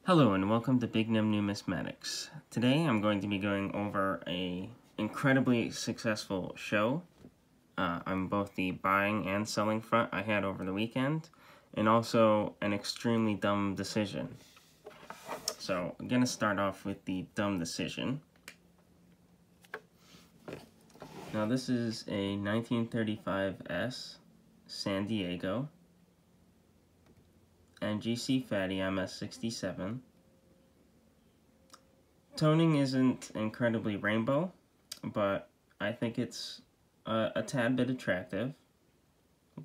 Hello and welcome to Bignubnumismatics. Today I'm going to be going over a incredibly successful show on both the buying and selling front I had over the weekend, and also an extremely dumb decision. So I'm going to start off with the dumb decision. Now this is a 1935S San Diego and GC Fatty MS67. Toning isn't incredibly rainbow, but I think it's a tad bit attractive.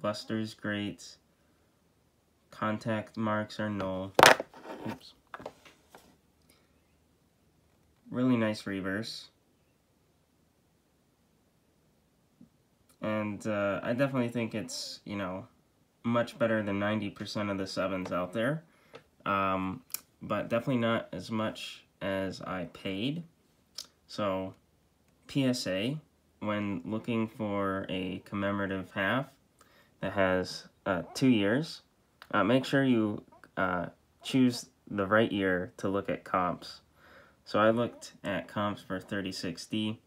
Luster's great. Contact marks are null. Oops. Really nice reverse. And I definitely think it's, much better than 90% of the 7s out there. But definitely not as much as I paid. So, PSA, when looking for a commemorative half that has 2 years, make sure you choose the right year to look at comps. So I looked at comps for 36D,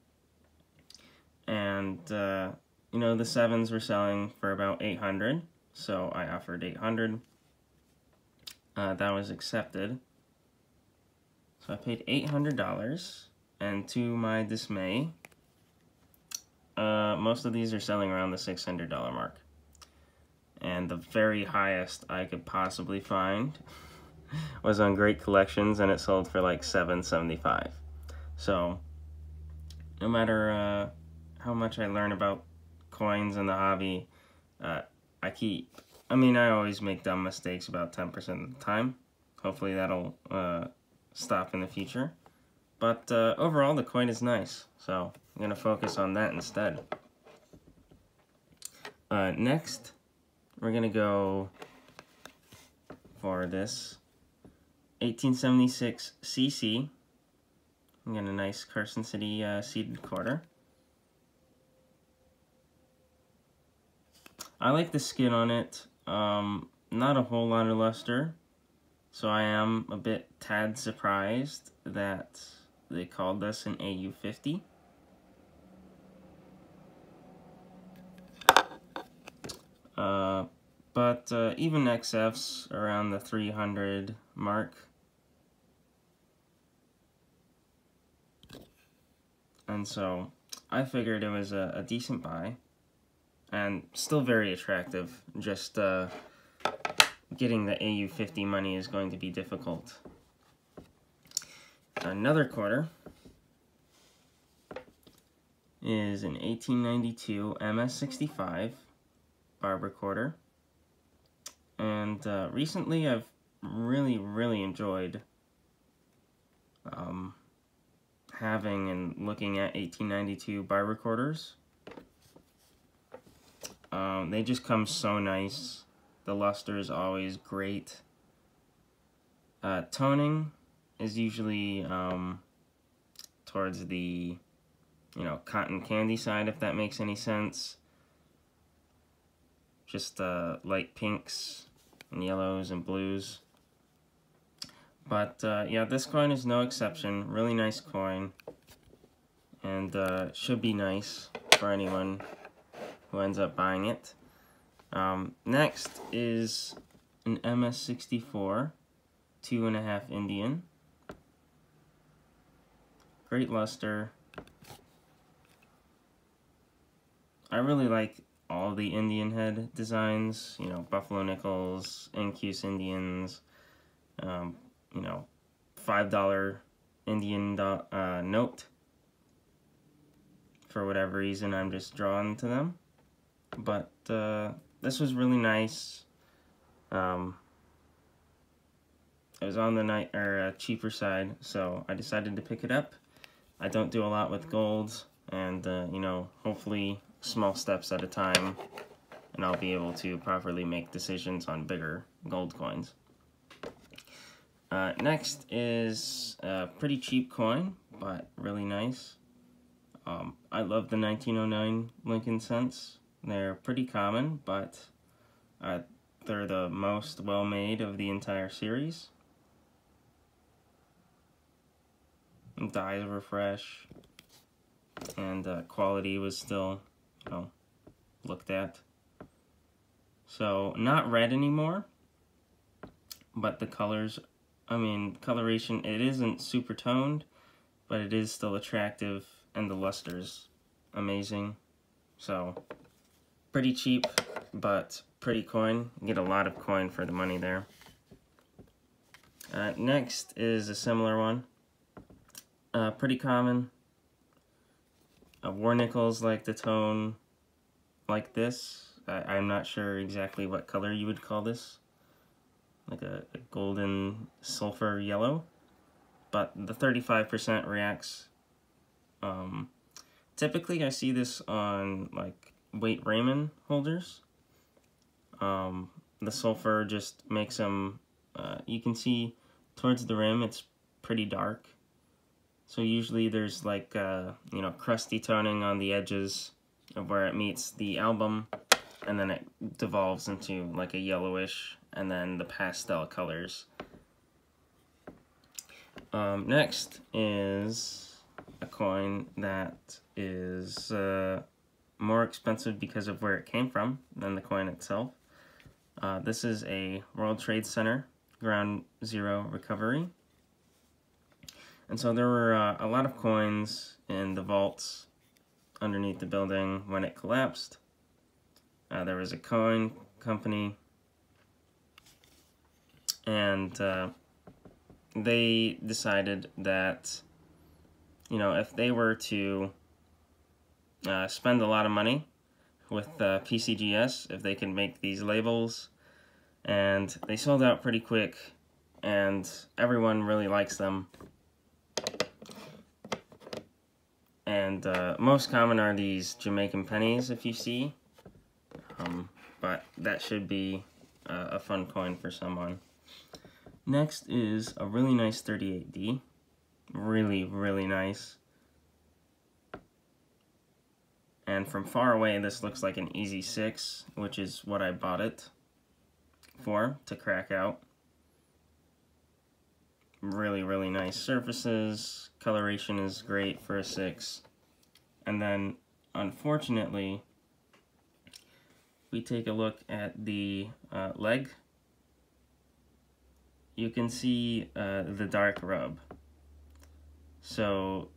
and the 7s were selling for about 800, so I offered 800. That was accepted. So I paid $800, and to my dismay, most of these are selling around the $600 mark. And the very highest I could possibly find was on Great Collections, and it sold for like $775. So no matter how much I learn about coins in the hobby, I always make dumb mistakes about 10% of the time. Hopefully that'll stop in the future. But overall, the coin is nice, so I'm going to focus on that instead. Next, we're going to go for this 1876 CC. I'm getting a nice Carson City seeded quarter. I like the skin on it. Not a whole lot of luster, so I am a bit tad surprised that they called this an AU50. But even XF's around the 300 mark. And so I figured it was a decent buy. And still very attractive, just getting the AU50 money is going to be difficult. Another quarter is an 1892 MS65 barber quarter. And recently I've really enjoyed having and looking at 1892 barber quarters. They just come so nice. The luster is always great. Toning is usually towards the, cotton candy side, if that makes any sense. Just light pinks and yellows and blues. But yeah, this coin is no exception. Really nice coin. And should be nice for anyone who ends up buying it. Next is an MS64 2.5 Indian. Great luster. I really like all the Indian head designs, Buffalo Nickels, Incuse Indians, $5 Indian note. For whatever reason, I'm just drawn to them. But this was really nice. It was on the cheaper side, so I decided to pick it up. I don't do a lot with gold, and hopefully small steps at a time, and I'll be able to properly make decisions on bigger gold coins. Next is a pretty cheap coin, but really nice. I love the 1909 Lincoln cents. They're pretty common, but they're the most well-made of the entire series. Dyes were fresh, and quality was still, you know, looked at. So not red anymore, but the colors, I mean, coloration, it isn't super toned, but it is still attractive, and the luster's amazing. So pretty cheap, but pretty coin. You get a lot of coin for the money there. Next is a similar one. Pretty common. War nickels like the tone like this. I'm not sure exactly what color you would call this. Like a golden sulfur yellow. But the 35% reacts. Typically I see this on like weight Raymond holders. The sulfur just makes them, you can see towards the rim it's pretty dark. So usually there's like, you know, crusty toning on the edges of where it meets the album, and then it devolves into like a yellowish, and then the pastel colors. Next is a coin that is more expensive because of where it came from than the coin itself. This is a World Trade Center Ground Zero recovery. And so there were a lot of coins in the vaults underneath the building when it collapsed. There was a coin company, and they decided that, you know, if they were to spend a lot of money with PCGS, if they could make these labels, and they sold out pretty quick, and everyone really likes them. And most common are these Jamaican pennies, if you see, but that should be a fun coin for someone. Next is a really nice 38D, really, really nice. And from far away, this looks like an easy 6, which is what I bought it for, to crack out. Really, really nice surfaces. Coloration is great for a 6. And then, unfortunately, we take a look at the leg. You can see the dark rub. So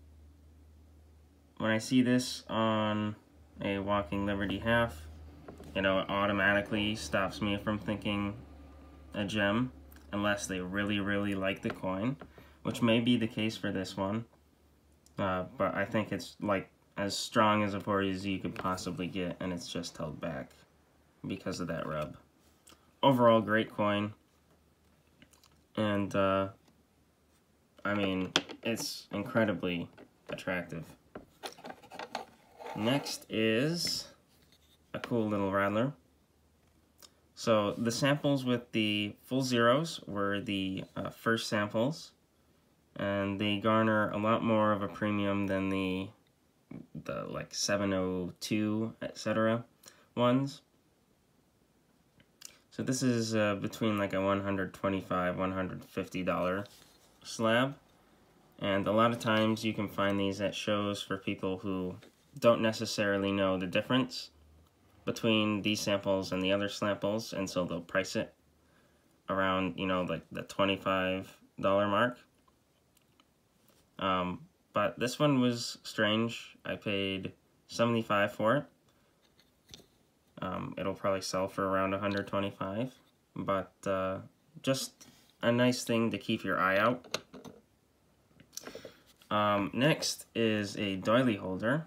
when I see this on a Walking Liberty half, you know, it automatically stops me from thinking a gem, unless they really, really like the coin, which may be the case for this one. But I think it's like as strong as a 40 as you could possibly get, and it's just held back because of that rub. Overall, great coin. And, I mean, it's incredibly attractive. Next is a cool little rattler. So the samples with the full zeros were the first samples, and they garner a lot more of a premium than the like 702, etc. ones. So this is between like a $125, $150 slab, and a lot of times you can find these at shows for people who don't necessarily know the difference between these samples and the other samples, and so they'll price it around, you know, like the $25 mark. But this one was strange. I paid $75 for it. It'll probably sell for around $125, but just a nice thing to keep your eye out. Next is a doily holder.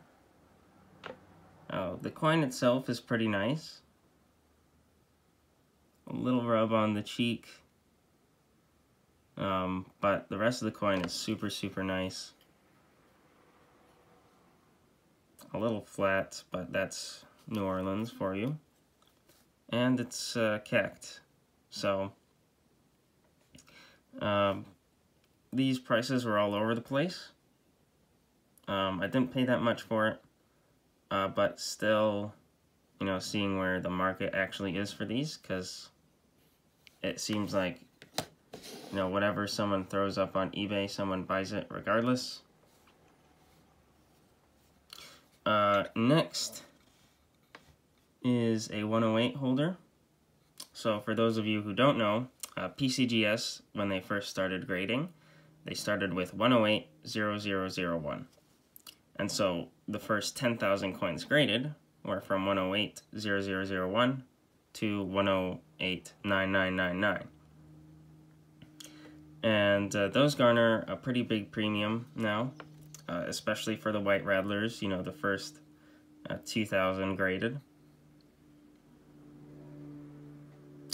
The coin itself is pretty nice. A little rub on the cheek, but the rest of the coin is super, super nice. A little flat, but that's New Orleans for you. And it's cacked. So these prices were all over the place. I didn't pay that much for it, but still, you know, seeing where the market actually is for these, because it seems like, you know, whatever someone throws up on eBay, someone buys it regardless. Next is a 108 holder. So for those of you who don't know, PCGS, when they first started grading, they started with 108.0001. And so the first 10,000 coins graded were from 108.0001 to 108.9999. And those garner a pretty big premium now, especially for the white rattlers, you know, the first 2,000 graded.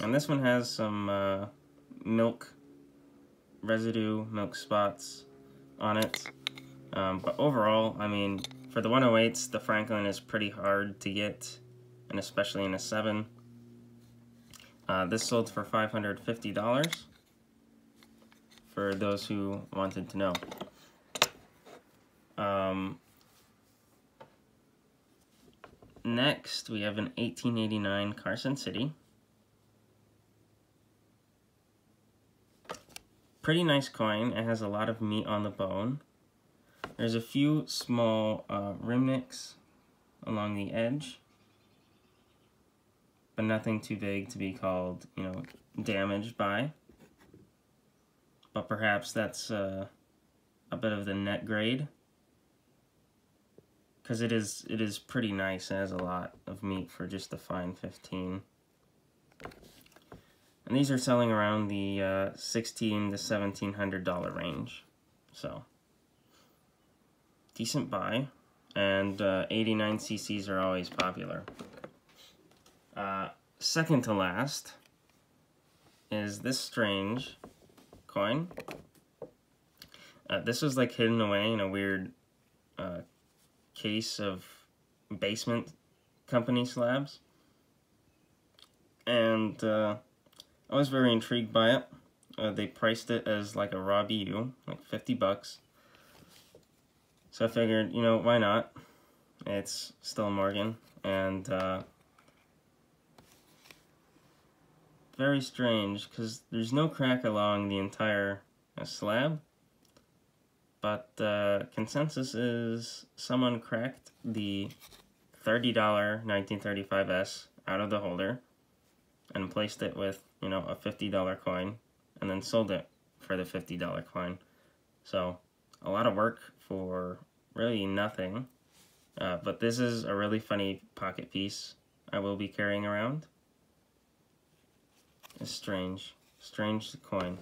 And this one has some milk residue, milk spots on it. But overall, I mean, for the 108s, the Franklin is pretty hard to get, and especially in a 7. This sold for $550, for those who wanted to know. Next, we have an 1889 Carson City. Pretty nice coin. It has a lot of meat on the bone. There's a few small rim nicks along the edge, but nothing too big to be called, you know, damaged by. But perhaps that's a bit of the net grade, because it is pretty nice. It has a lot of meat for just a fine 15. And these are selling around the $1,600 to $1,700 range, so decent buy. And 89 cc's are always popular. Second to last is this strange coin. This was like hidden away in a weird case of basement company slabs, and I was very intrigued by it. They priced it as like a raw BU, like $50. So I figured, you know, why not? It's still Morgan, and very strange because there's no crack along the entire slab, but consensus is someone cracked the $30 1935S out of the holder and placed it with, you know, a $50 coin, and then sold it for the $50 coin. So a lot of work for really nothing. But this is a really funny pocket piece I will be carrying around. It's strange coin.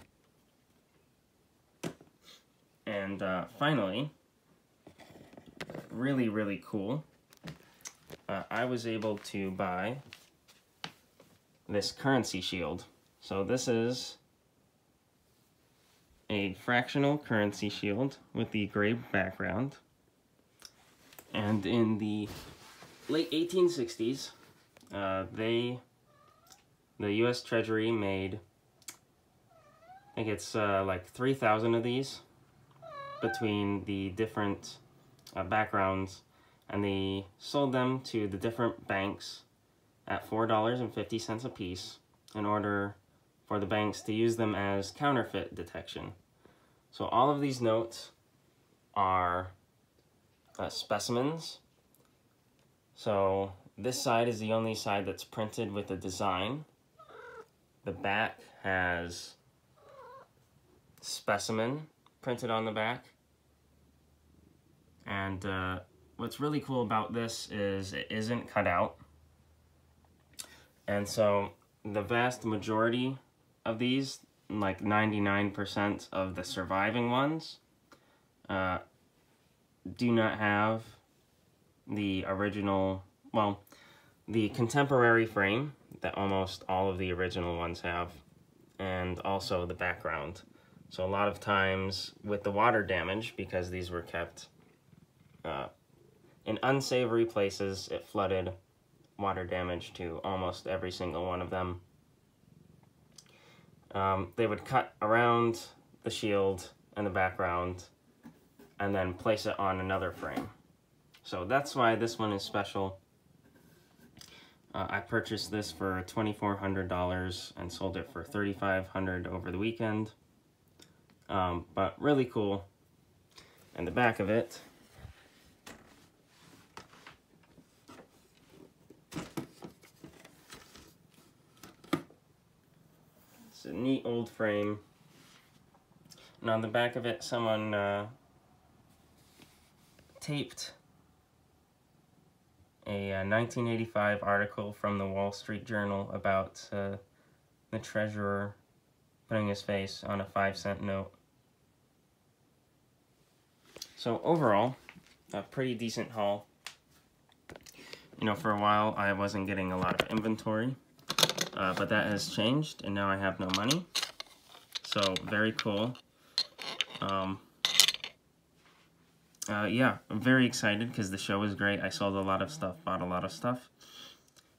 And finally, really cool, I was able to buy this currency shield. So this is a fractional currency shield with the gray background. And in the late 1860s, the U.S. Treasury made, I think it's like 3,000 of these between the different backgrounds, and they sold them to the different banks at $4.50 a piece in order for the banks to use them as counterfeit detection. So all of these notes are specimens. So this side is the only side that's printed with a design. The back has specimen printed on the back. And what's really cool about this is it isn't cut out. And so the vast majority of these, like 99% of the surviving ones, do not have the original, well, the contemporary frame that almost all of the original ones have, and also the background. So a lot of times with the water damage, because these were kept in unsavory places, it flooded, water damage to almost every single one of them. They would cut around the shield and the background and then place it on another frame. So that's why this one is special. I purchased this for $2,400 and sold it for $3,500 over the weekend. But really cool. And the back of it a neat old frame. And on the back of it, someone taped a 1985 article from the Wall Street Journal about the treasurer putting his face on a 5-cent note. So overall, a pretty decent haul. You know, for a while I wasn't getting a lot of inventory, but that has changed, and now I have no money. So very cool. Yeah, I'm very excited because the show was great. I sold a lot of stuff, bought a lot of stuff.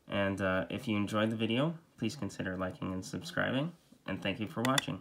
And if you enjoyed the video, please consider liking and subscribing. And thank you for watching.